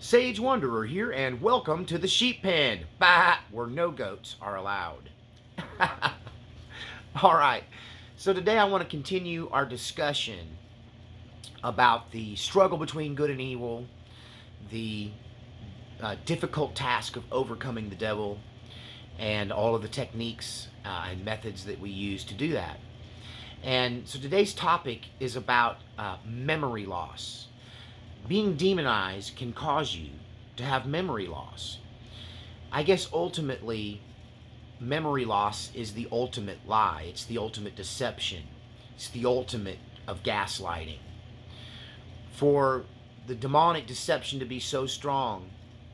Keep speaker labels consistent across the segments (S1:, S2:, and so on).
S1: Sage Wanderer here, and welcome to the sheep pen, bah, where no goats are allowed. All right, so today I want to continue our discussion about the struggle between good and evil, the difficult task of overcoming the devil, and all of the techniques and methods that we use to do that. And so today's topic is about memory loss. Being demonized can cause you to have memory loss. I guess ultimately, memory loss is the ultimate lie. It's the ultimate deception. It's the ultimate of gaslighting. For the demonic deception to be so strong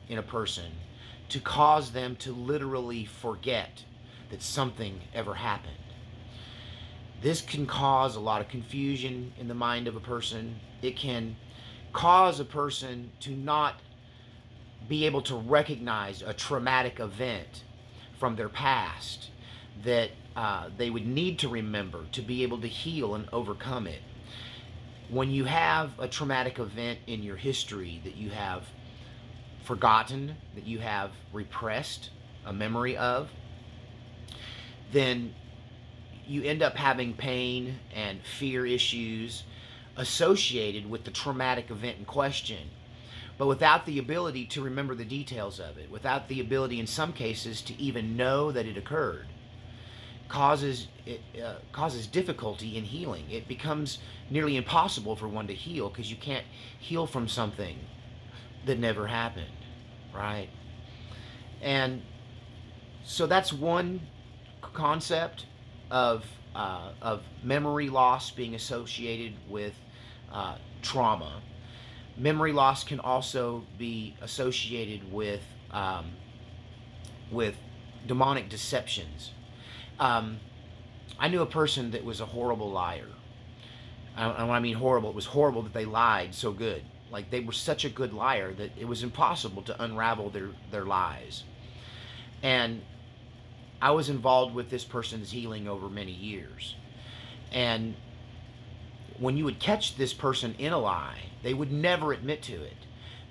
S1: in a person, to cause them to literally forget that something ever happened. This can cause a lot of confusion in the mind of a person. It can cause a person to not be able to recognize a traumatic event from their past that they would need to remember to be able to heal and overcome it. When you have a traumatic event in your history that you have forgotten, that you have repressed a memory of, then you end up having pain and fear issues associated with the traumatic event in question, but without the ability to remember the details of it, without the ability in some cases to even know that it occurred, causes difficulty in healing. It becomes nearly impossible for one to heal because you can't heal from something that never happened, right? And so that's one concept of memory loss being associated with trauma. Memory loss can also be associated with demonic deceptions. I knew a person that was a horrible liar. And when I mean horrible, it was horrible that they lied so good. Like, they were such a good liar that it was impossible to unravel their lies. And I was involved with this person's healing over many years. And when you would catch this person in a lie, they would never admit to it.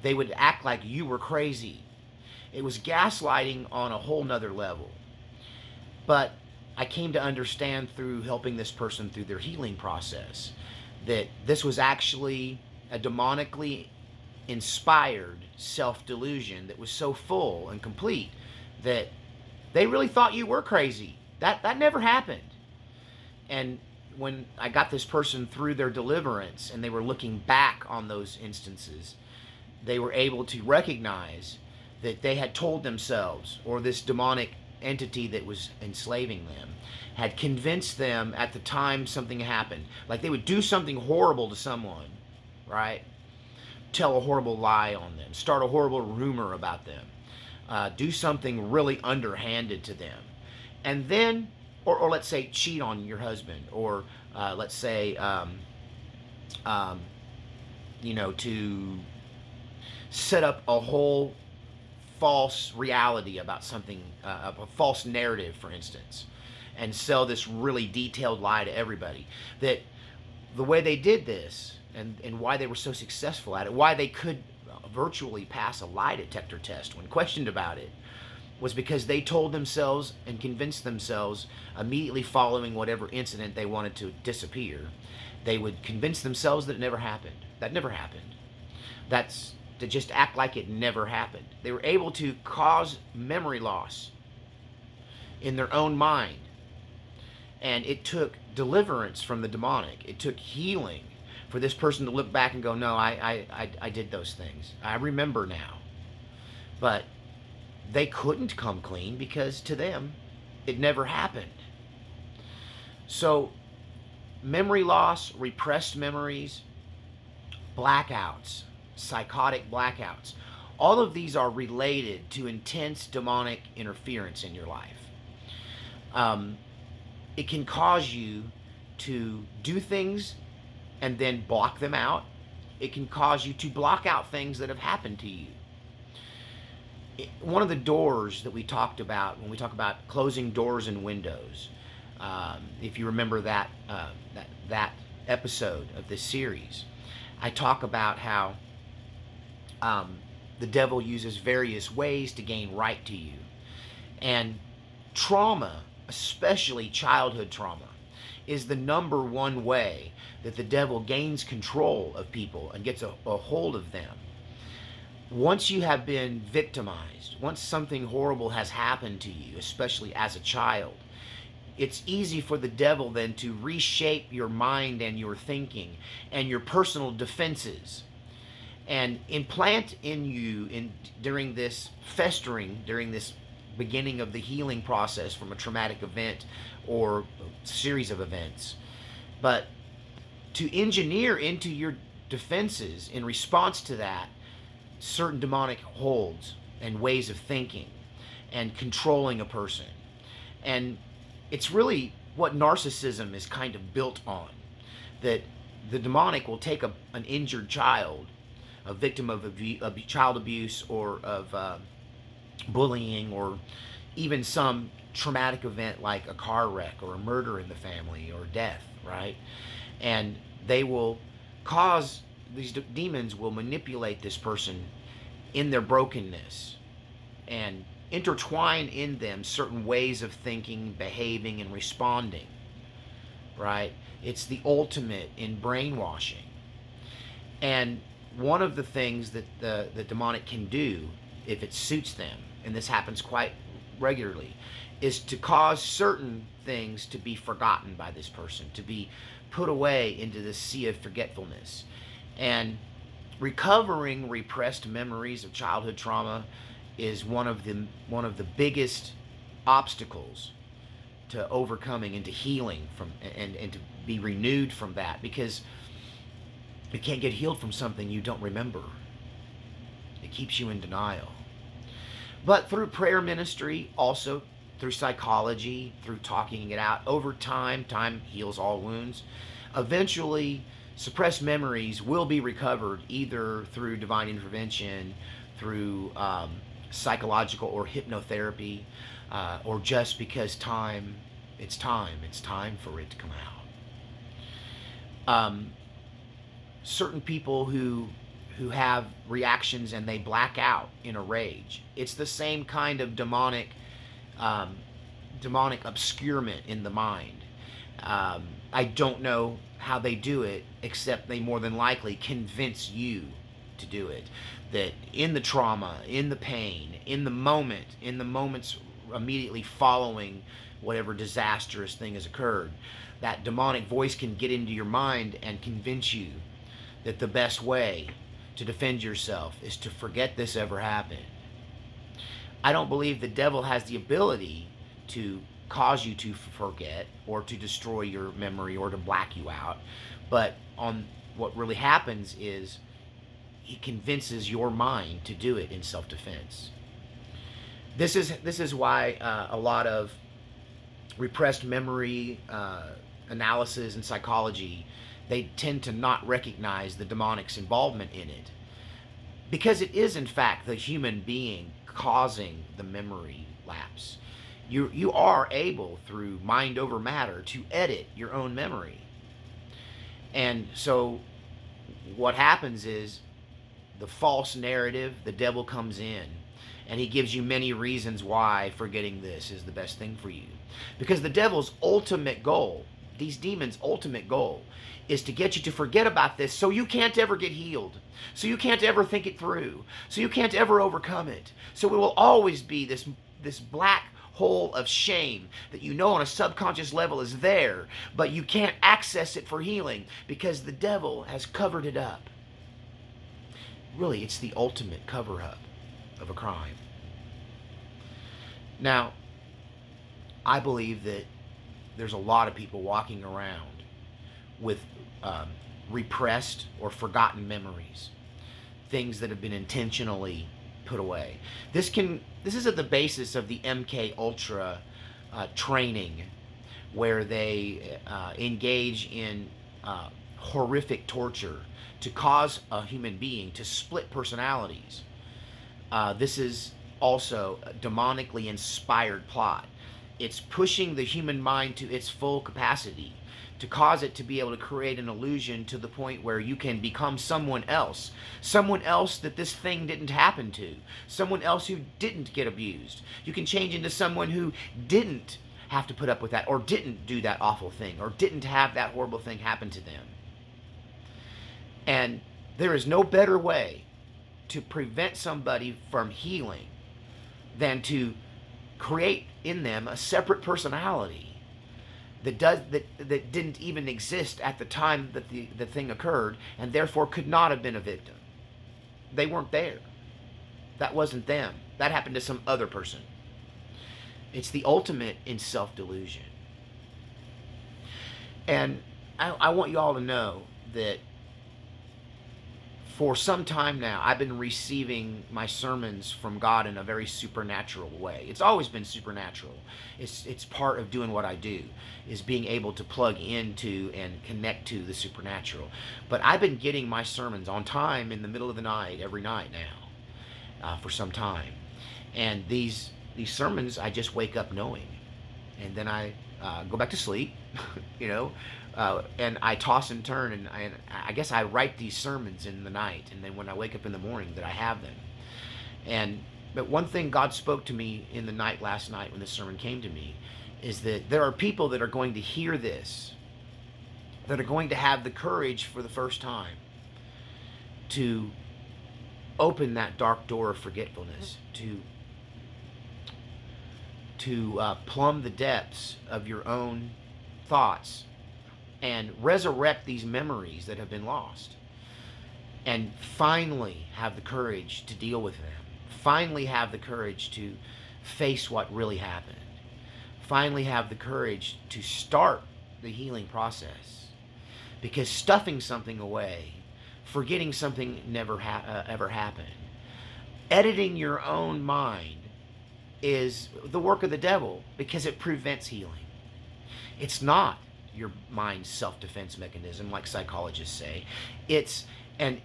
S1: They would act like you were crazy. It was gaslighting on a whole nother level. But I came to understand through helping this person through their healing process that this was actually a demonically inspired self-delusion that was so full and complete that they really thought you were crazy. That never happened. And when I got this person through their deliverance and they were looking back on those instances, they were able to recognize that they had told themselves, or this demonic entity that was enslaving them had convinced them at the time something happened. Like, they would do something horrible to someone, right? Tell a horrible lie on them, start a horrible rumor about them, do something really underhanded to them, and then, or let's say cheat on your husband, or let's say, to set up a whole false reality about something, a false narrative, for instance, and sell this really detailed lie to everybody. That the way they did this, and why they were so successful at it, why they could virtually pass a lie detector test when questioned about it, was because they told themselves and convinced themselves immediately following whatever incident they wanted to disappear, they would convince themselves that it never happened. That never happened. That's to just act like it never happened. They were able to cause memory loss in their own mind. And it took deliverance from the demonic. It took healing for this person to look back and go, no, I did those things. I remember now. But they couldn't come clean because to them, it never happened. So memory loss, repressed memories, blackouts, psychotic blackouts, all of these are related to intense demonic interference in your life. It can cause you to do things and then block them out. It can cause you to block out things that have happened to you. One of the doors that we talked about when we talk about closing doors and windows, if you remember that episode of this series, I talk about how the devil uses various ways to gain right to you. And trauma, especially childhood trauma, is the number one way that the devil gains control of people and gets a hold of them. Once you have been victimized, once something horrible has happened to you, especially as a child, it's easy for the devil then to reshape your mind and your thinking and your personal defenses and implant in you during this festering, during this beginning of the healing process from a traumatic event or series of events. But to engineer into your defenses in response to that certain demonic holds and ways of thinking and controlling a person. And it's really what narcissism is kind of built on, that the demonic will take an injured child, a victim of child abuse or of bullying, or even some traumatic event like a car wreck or a murder in the family or death, right? And they will cause, these demons will manipulate this person in their brokenness and intertwine in them certain ways of thinking, behaving, and responding, right? It's the ultimate in brainwashing. And one of the things that the demonic can do, if it suits them, and this happens quite regularly, is to cause certain things to be forgotten by this person, to be put away into the sea of forgetfulness. And recovering repressed memories of childhood trauma is one of the biggest obstacles to overcoming and to healing from, and to be renewed from that, because you can't get healed from something you don't remember. It keeps you in denial. But through prayer ministry, also through psychology, through talking it out, over time heals all wounds. Eventually, suppressed memories will be recovered either through divine intervention, through psychological or hypnotherapy, or just because it's time for it to come out. Certain people who have reactions and they black out in a rage, it's the same kind of demonic obscurement in the mind. I don't know how they do it, except they more than likely convince you to do it. That in the trauma, in the pain, in the moments immediately following whatever disastrous thing has occurred, that demonic voice can get into your mind and convince you that the best way to defend yourself is to forget this ever happened. I don't believe the devil has the ability to cause you to forget or to destroy your memory or to black you out. But what really happens is he convinces your mind to do it in self-defense. This is why a lot of repressed memory analysis and psychology, they tend to not recognize the demonic's involvement in it, because it is in fact the human being causing the memory lapse. You are able, through mind over matter, to edit your own memory. And so what happens is the false narrative, the devil comes in and he gives you many reasons why forgetting this is the best thing for you. Because the devil's ultimate goal, these demons' ultimate goal, is to get you to forget about this so you can't ever get healed, so you can't ever think it through, so you can't ever overcome it. So it will always be this black hole of shame that you know on a subconscious level is there, but you can't access it for healing because the devil has covered it up. Really, it's the ultimate cover-up of a crime. Now, I believe that there's a lot of people walking around with repressed or forgotten memories, things that have been intentionally put away. This is at the basis of the MK Ultra training, where they engage in horrific torture to cause a human being to split personalities. This is also a demonically inspired plot. It's pushing the human mind to its full capacity, to cause it to be able to create an illusion to the point where you can become someone else that this thing didn't happen to, someone else who didn't get abused. You can change into someone who didn't have to put up with that, or didn't do that awful thing, or didn't have that horrible thing happen to them. And there is no better way to prevent somebody from healing than to create in them a separate personality that didn't even exist at the time that the thing occurred, and therefore could not have been a victim. They weren't there. That wasn't them. That happened to some other person. It's the ultimate in self-delusion. And I want you all to know that for some time now, I've been receiving my sermons from God in a very supernatural way. It's always been supernatural. It's part of doing what I do, is being able to plug into and connect to the supernatural. But I've been getting my sermons on time in the middle of the night, every night now, for some time. And these sermons, I just wake up knowing. And then I go back to sleep, and I toss and turn, and I guess I write these sermons in the night, and then when I wake up in the morning that I have them. But one thing God spoke to me in the night last night when this sermon came to me is that there are people that are going to hear this, that are going to have the courage for the first time to open that dark door of forgetfulness, to plumb the depths of your own thoughts and resurrect these memories that have been lost, and finally have the courage to deal with them, finally have the courage to face what really happened, finally have the courage to start the healing process. Because stuffing something away, forgetting something never ever happened, editing your own mind is the work of the devil, because it prevents healing. It's not your mind's self-defense mechanism, like psychologists say. It's an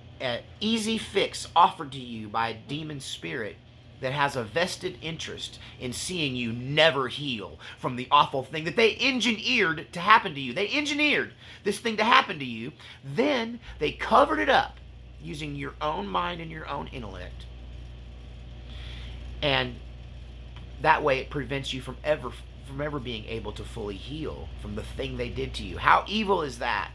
S1: easy fix offered to you by a demon spirit that has a vested interest in seeing you never heal from the awful thing that they engineered to happen to you. They engineered this thing to happen to you. Then they covered it up using your own mind and your own intellect. And that way it prevents you from ever being able to fully heal from the thing they did to you. How evil is that?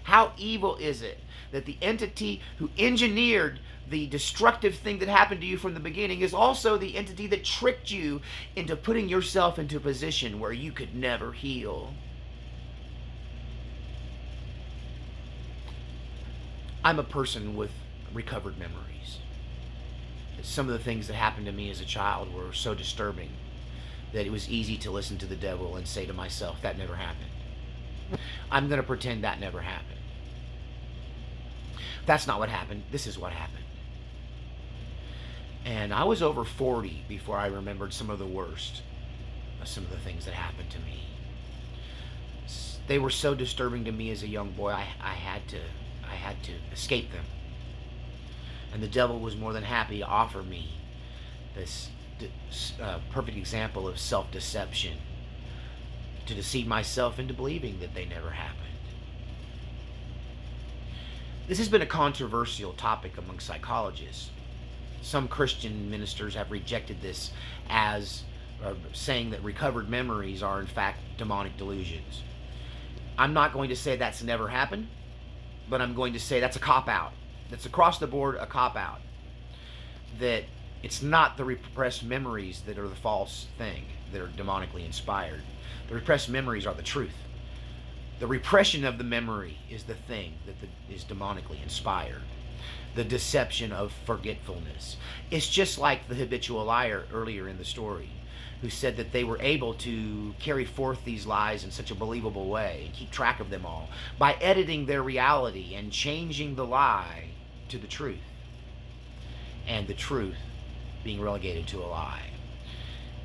S1: How evil is it that the entity who engineered the destructive thing that happened to you from the beginning is also the entity that tricked you into putting yourself into a position where you could never heal? I'm a person with recovered memories. Some of the things that happened to me as a child were so disturbing that it was easy to listen to the devil and say to myself, that never happened. I'm going to pretend that never happened. That's not what happened. This is what happened. And I was over 40 before I remembered some of the worst of some of the things that happened to me. They were so disturbing to me as a young boy, I had to escape them. And the devil was more than happy to offer me this perfect example of self-deception, to deceive myself into believing that they never happened. This has been a controversial topic among psychologists. Some Christian ministers have rejected this as saying that recovered memories are in fact demonic delusions. I'm not going to say that's never happened, but I'm going to say that's a cop-out. That's across the board a cop-out. That it's not the repressed memories that are the false thing, that are demonically inspired. The repressed memories are the truth. The repression of the memory is the thing that is demonically inspired. The deception of forgetfulness. It's just like the habitual liar earlier in the story, who said that they were able to carry forth these lies in such a believable way and keep track of them all by editing their reality and changing the lie to the truth, and the truth being relegated to a lie.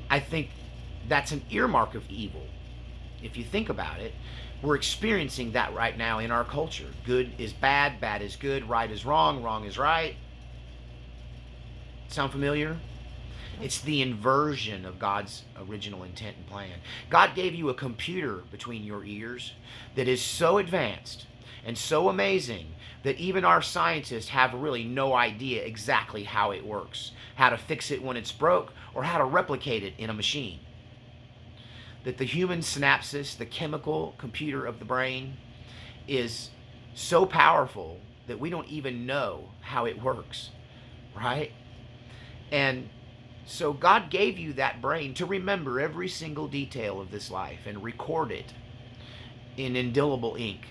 S1: I think that's an earmark of evil. If you think about it, we're experiencing that right now in our culture. Good is bad, bad is good, right is wrong, wrong is right. Sound familiar? It's the inversion of God's original intent and plan. God gave you a computer between your ears that is so advanced and so amazing that even our scientists have really no idea exactly how it works, how to fix it when it's broke, or how to replicate it in a machine. That the human synapses, the chemical computer of the brain, is so powerful that we don't even know how it works, right? And so God gave you that brain to remember every single detail of this life and record it in indelible ink.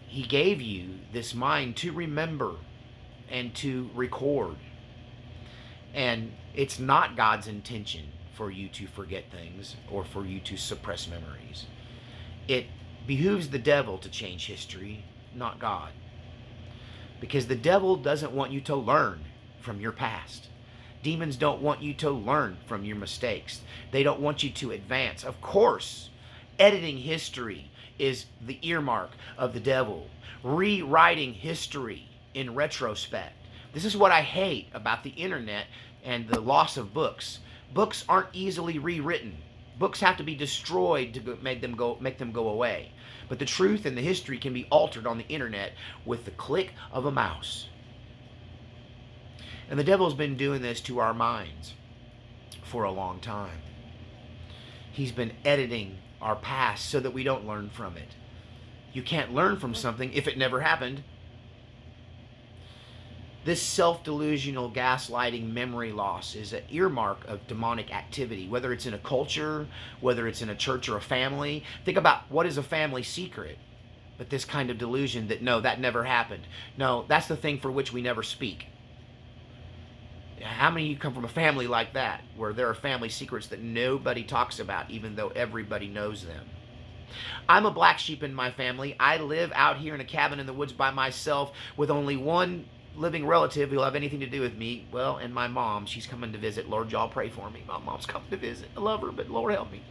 S1: He gave you this mind to remember and to record. And it's not God's intention for you to forget things or for you to suppress memories. It behooves the devil to change history, not God. Because the devil doesn't want you to learn from your past. Demons don't want you to learn from your mistakes. They don't want you to advance. Of course, editing history is the earmark of the devil. Rewriting history in retrospect. This is what I hate about the internet and the loss of books. Books aren't easily rewritten. Books have to be destroyed to make them go away. But the truth and the history can be altered on the internet with the click of a mouse. And the devil's been doing this to our minds for a long time. He's been editing our past so that we don't learn from it. You can't learn from something if it never happened. This self-delusional gaslighting memory loss is an earmark of demonic activity, whether it's in a culture, whether it's in a church or a family. Think about what is a family secret, but this kind of delusion that, no, that never happened. No, that's the thing for which we never speak. How many of you come from a family like that, where there are family secrets that nobody talks about, even though everybody knows them? I'm a black sheep in my family. I live out here in a cabin in the woods by myself with only one living relative who'll have anything to do with me. Well, and my mom, she's coming to visit. Lord, y'all pray for me. My mom's coming to visit. I love her, but Lord help me.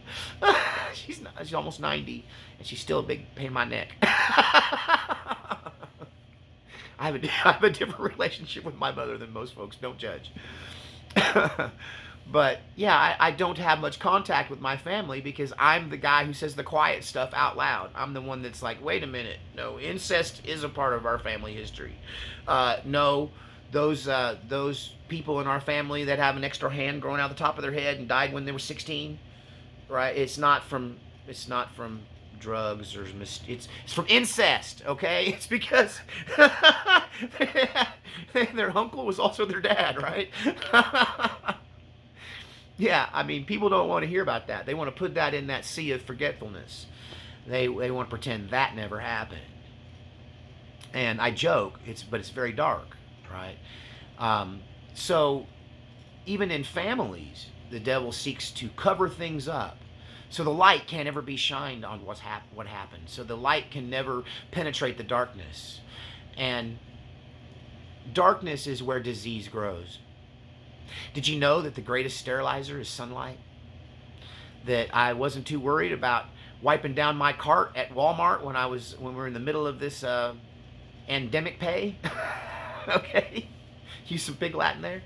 S1: She's almost 90, and she's still a big pain in my neck. I have a different relationship with my mother than most folks. Don't judge. But yeah, I don't have much contact with my family because I'm the guy who says the quiet stuff out loud. I'm the one that's like, wait a minute. No, incest is a part of our family history. No, those people in our family that have an extra hand growing out the top of their head and died when they were 16, right? It's not from drugs or it's from incest, okay? It's because their uncle was also their dad, right? Yeah, I mean, people don't want to hear about that. They want to put that in that sea of forgetfulness. They want to pretend that never happened. And I joke, but it's very dark, right? So even in families, the devil seeks to cover things up. So the light can't ever be shined on what happened. So the light can never penetrate the darkness. And darkness is where disease grows. Did you know that the greatest sterilizer is sunlight? That I wasn't too worried about wiping down my cart at Walmart when we were in the middle of this endemic pay. Okay, use some big Latin there.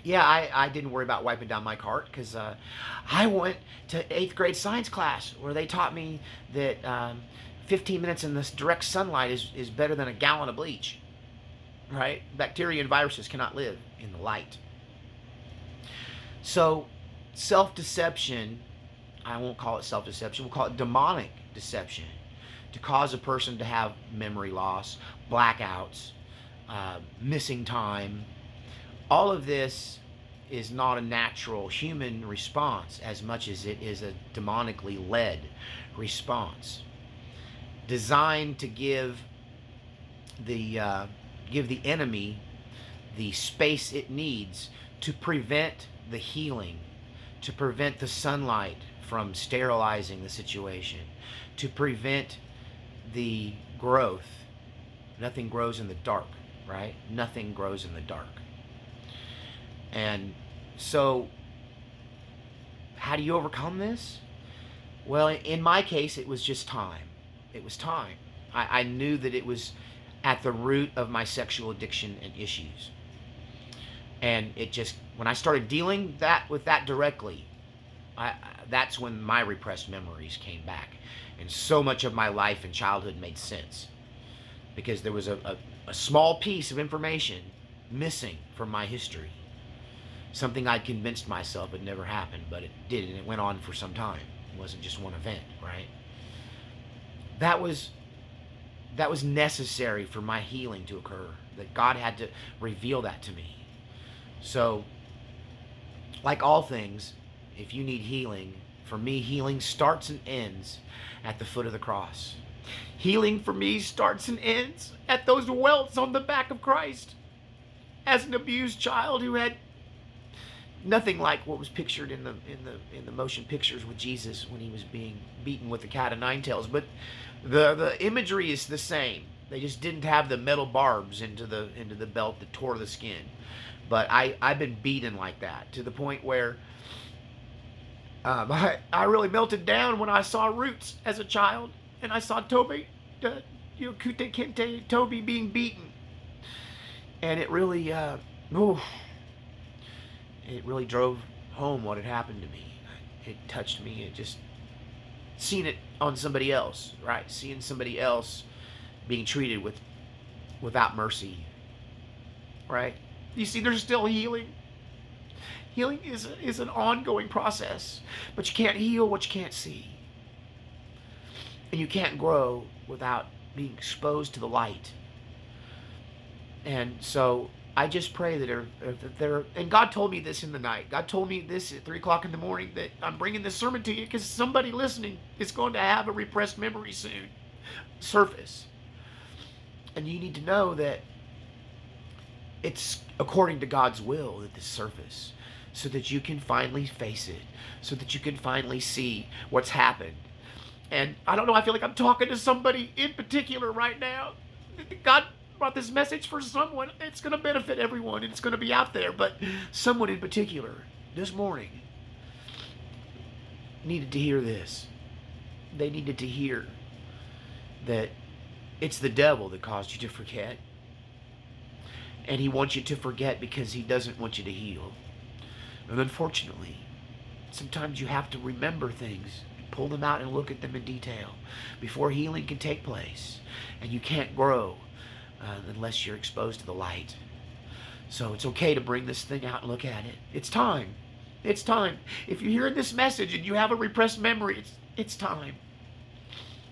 S1: Yeah, I didn't worry about wiping down my cart because I went to 8th grade science class where they taught me that 15 minutes in this direct sunlight is better than a gallon of bleach. Right? Bacteria and viruses cannot live in the light. So self-deception, I won't call it self-deception, we'll call it demonic deception, to cause a person to have memory loss, blackouts, missing time. All of this is not a natural human response as much as it is a demonically led response, designed to give the enemy the space it needs to prevent the healing, to prevent the sunlight from sterilizing the situation, to prevent the growth. Nothing grows in the dark, right? Nothing grows in the dark. And so, how do you overcome this? Well, in my case, it was just time. It was time. I knew that it was at the root of my sexual addiction and issues. And it just, when I started dealing with that directly, that's when my repressed memories came back. And so much of my life and childhood made sense. Because there was a small piece of information missing from my history. Something I'd convinced myself had never happened, but it did, and it went on for some time. It wasn't just one event, right? That was necessary for my healing to occur. That God had to reveal that to me. So, like all things, if you need healing, for me, healing starts and ends at the foot of the cross. Healing for me starts and ends at those welts on the back of Christ. As an abused child who had nothing like what was pictured in the motion pictures with Jesus when he was being beaten with the cat o' nine tails, but the imagery is the same. They just didn't have the metal barbs into the belt that tore the skin. But I've been beaten like that to the point where I really melted down when I saw Roots as a child, and I saw Toby being beaten, and it really drove home what had happened to me. It touched me. It just seeing it on somebody else, right? Seeing somebody else being treated without mercy, right? You see, there's still healing. Healing is an ongoing process, but you can't heal what you can't see. And you can't grow without being exposed to the light. And so I just pray that and God told me this in the night. God told me this at 3 o'clock in the morning, that I'm bringing this sermon to you because somebody listening is going to have a repressed memory soon surface. And you need to know that it's according to God's will that this surface, so that you can finally face it, so that you can finally see what's happened. And I don't know, I feel like I'm talking to somebody in particular right now. God brought this message for someone. It's going to benefit everyone. It's going to be out there, but someone in particular this morning needed to hear this. They needed to hear that it's the devil that caused you to forget. And he wants you to forget because he doesn't want you to heal. And unfortunately, sometimes you have to remember things, pull them out and look at them in detail before healing can take place. And you can't grow unless you're exposed to the light. So it's okay to bring this thing out and look at it. It's time. It's time. If you're hearing this message and you have a repressed memory, it's time.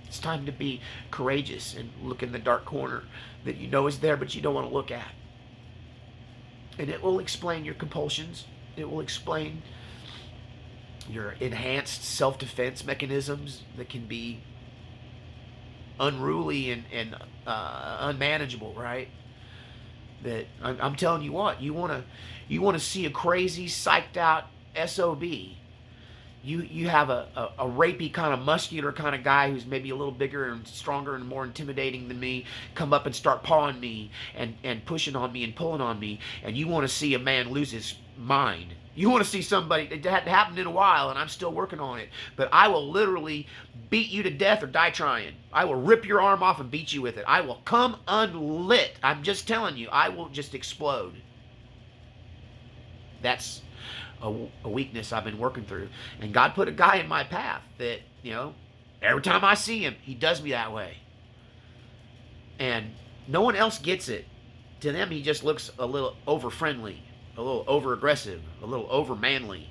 S1: It's time to be courageous and look in the dark corner that you know is there but you don't want to look at. And it will explain your compulsions. It will explain your enhanced self-defense mechanisms that can be unruly and unmanageable, right? That I'm telling you what, you want to see a crazy, psyched out SOB. You have a rapey kind of muscular kind of guy who's maybe a little bigger and stronger and more intimidating than me come up and start pawing me and pushing on me and pulling on me, and you want to see a man lose his mind. You want to see somebody, it hadn't happened in a while and I'm still working on it, but I will literally beat you to death or die trying. I will rip your arm off and beat you with it. I will come unlit. I'm just telling you, I will just explode. That's a weakness I've been working through. And God put a guy in my path that, every time I see him, he does me that way. And no one else gets it. To them, he just looks a little over-friendly, a little over-aggressive, a little over-manly.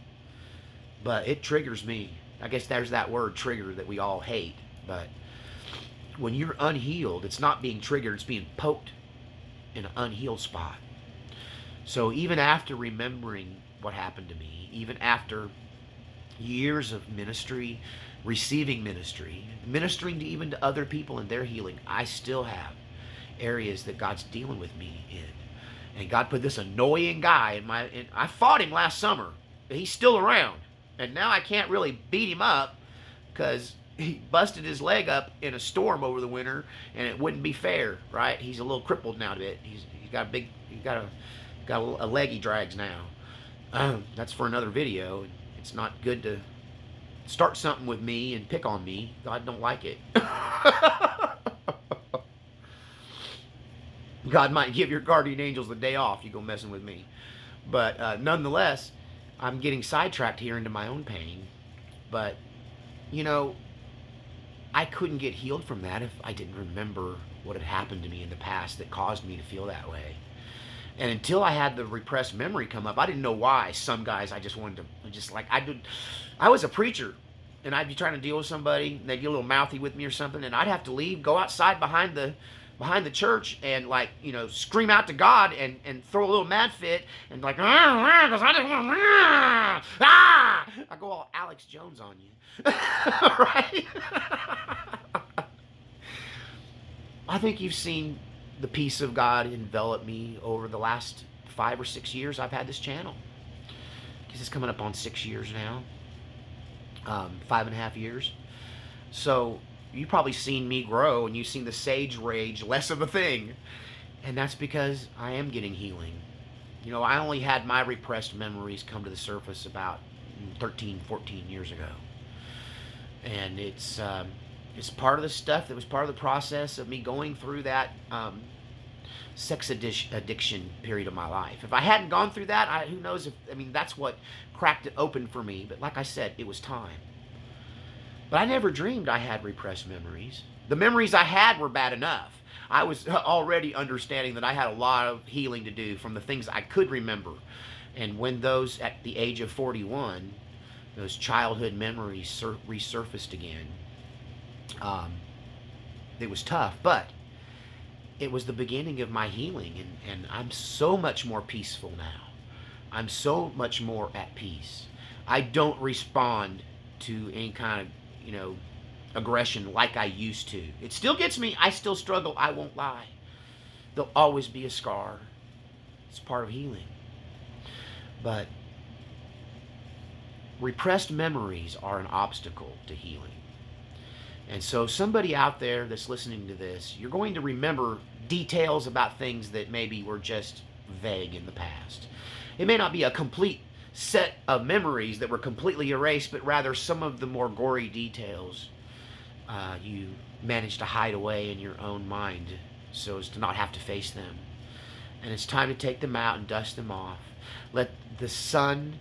S1: But it triggers me. I guess there's that word, trigger, that we all hate. But when you're unhealed, it's not being triggered, it's being poked in an unhealed spot. So even after remembering what happened to me, even after years of ministry, receiving ministry, ministering to even to other people in their healing, I still have areas that God's dealing with me in. And God put this annoying guy in I fought him last summer, but he's still around. And now I can't really beat him up because he busted his leg up in a storm over the winter, and it wouldn't be fair, right? He's a little crippled now a bit. He's got a leg he drags now. That's for another video. It's not good to start something with me and pick on me. God don't like it. God might give your guardian angels the day off. You go messing with me. But nonetheless, I'm getting sidetracked here into my own pain. But, you know, I couldn't get healed from that if I didn't remember what had happened to me in the past that caused me to feel that way. And until I had the repressed memory come up, I didn't know why. Some guys I just wanted to, just like I was a preacher, and I'd be trying to deal with somebody, and they'd get a little mouthy with me or something, and I'd have to leave, go outside behind the church, and like, you know, scream out to God and throw a little mad fit and like, because I just want, I go all Alex Jones on you, right? I think you've seen the peace of God envelop me over the last 5 or 6 years I've had this channel. Because it's coming up on 6 years now, 5.5 years. So you've probably seen me grow, and you've seen the sage rage less of a thing. And that's because I am getting healing. You know, I only had my repressed memories come to the surface about 13, 14 years ago. And it's part of the stuff that was part of the process of me going through that sex addiction period of my life. If I hadn't gone through that, who knows if, I mean, that's what cracked it open for me. But like I said, it was time. But I never dreamed I had repressed memories. The memories I had were bad enough. I was already understanding that I had a lot of healing to do from the things I could remember. And when those, at the age of 41, those childhood memories resurfaced again, it was tough, but it was the beginning of my healing, and I'm so much more peaceful now. I'm so much more at peace. I don't respond to any kind of, you know, aggression like I used to. It still gets me. I still struggle. I won't lie. There'll always be a scar. It's part of healing. But repressed memories are an obstacle to healing. And so somebody out there that's listening to this, you're going to remember details about things that maybe were just vague in the past. It may not be a complete set of memories that were completely erased, but rather some of the more gory details you managed to hide away in your own mind so as to not have to face them. And it's time to take them out and dust them off. Let the sun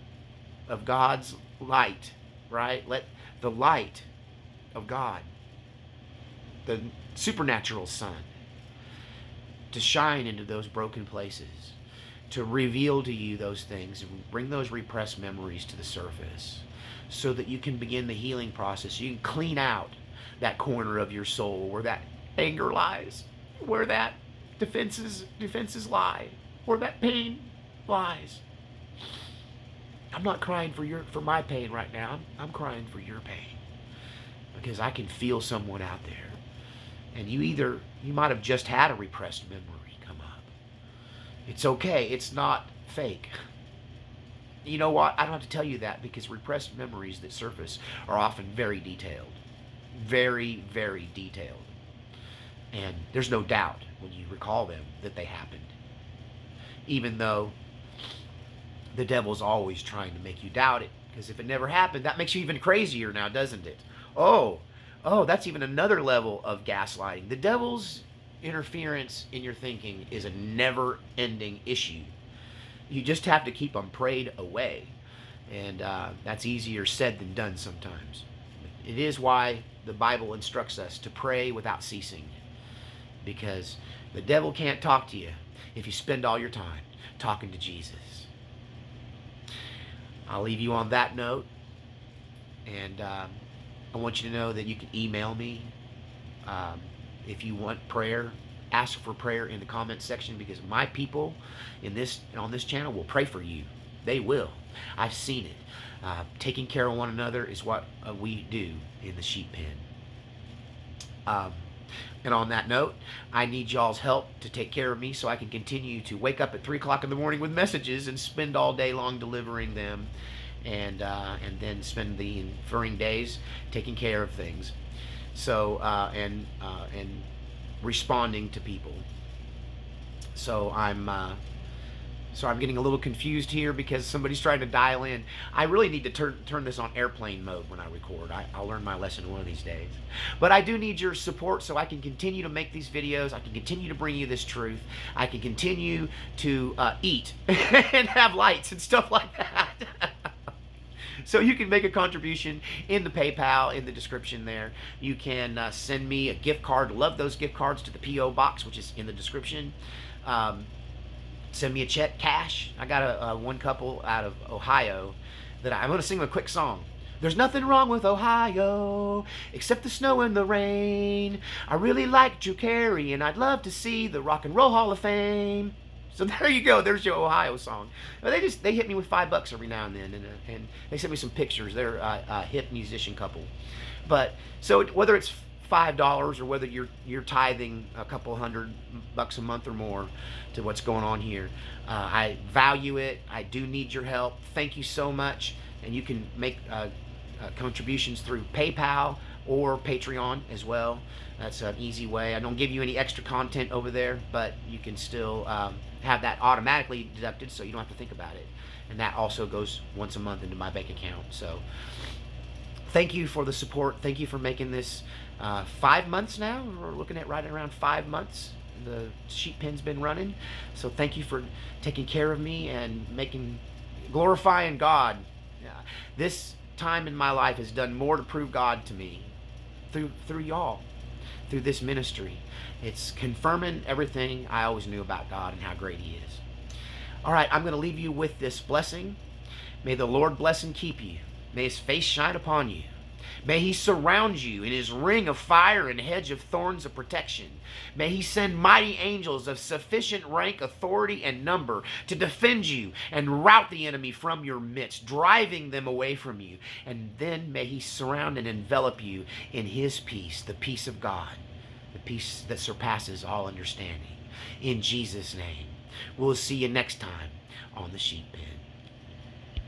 S1: of God's light, right? Let the light of God, the supernatural sun, to shine into those broken places, to reveal to you those things and bring those repressed memories to the surface so that you can begin the healing process. You can clean out that corner of your soul where that anger lies, where that defenses lie, where that pain lies. I'm not crying for my pain right now. I'm crying for your pain, because I can feel someone out there. And you might have just had a repressed memory come up. It's okay. It's not fake. You know what? I don't have to tell you that, because repressed memories that surface are often very detailed. Very, very detailed. And there's no doubt when you recall them that they happened. Even though the devil's always trying to make you doubt it, because if it never happened, that makes you even crazier now, doesn't it? Oh, that's even another level of gaslighting. The devil's interference in your thinking is a never-ending issue. You just have to keep them prayed away. And that's easier said than done sometimes. It is why the Bible instructs us to pray without ceasing. Because the devil can't talk to you if you spend all your time talking to Jesus. I'll leave you on that note. And I want you to know that you can email me if you want prayer. Ask for prayer in the comment section, because my people on this channel will pray for you. They will. I've seen it. Taking care of one another is what we do in the sheep pen. And on that note, I need y'all's help to take care of me so I can continue to wake up at 3 o'clock in the morning with messages and spend all day long delivering them, and then spend the ensuing days taking care of things. So and responding to people. So I'm So I'm getting a little confused here because somebody's trying to dial in. I really need to turn this on airplane mode when I record. I'll learn my lesson one of these days. But I do need your support so I can continue to make these videos. I can continue to bring you this truth. I can continue to eat and have lights and stuff like that. So you can make a contribution in the PayPal in the description there. You can send me a gift card. Love those gift cards to the P.O. box, which is in the description. Send me a check, cash. I got a one couple out of Ohio that I'm going to sing them a quick song. There's nothing wrong with Ohio except the snow and the rain. I really like Drew Carey and I'd love to see the Rock and Roll Hall of Fame. So there you go. There's your Ohio song. They hit me with $5 every now and then, and they sent me some pictures. They're a hip musician couple. But so whether it's $5 or whether you're tithing a couple $100 a month or more to what's going on here, I value it. I do need your help. Thank you so much. And you can make contributions through PayPal or Patreon as well. That's an easy way. I don't give you any extra content over there, but you can still have that automatically deducted, so you don't have to think about it. And that also goes once a month into my bank account. So thank you for the support. Thank you for making this 5 months now. We're looking at right around 5 months. The sheep pen's been running. So thank you for taking care of me and glorifying God. This time in my life has done more to prove God to me through y'all, through this ministry. It's confirming everything I always knew about God and how great He is. All right, I'm going to leave you with this blessing. May the Lord bless and keep you. May His face shine upon you. May He surround you in His ring of fire and hedge of thorns of protection. May He send mighty angels of sufficient rank, authority, and number to defend you and rout the enemy from your midst, driving them away from you. And then may He surround and envelop you in His peace, the peace of God, the peace that surpasses all understanding. In Jesus' name, we'll see you next time on the Sheep Pen.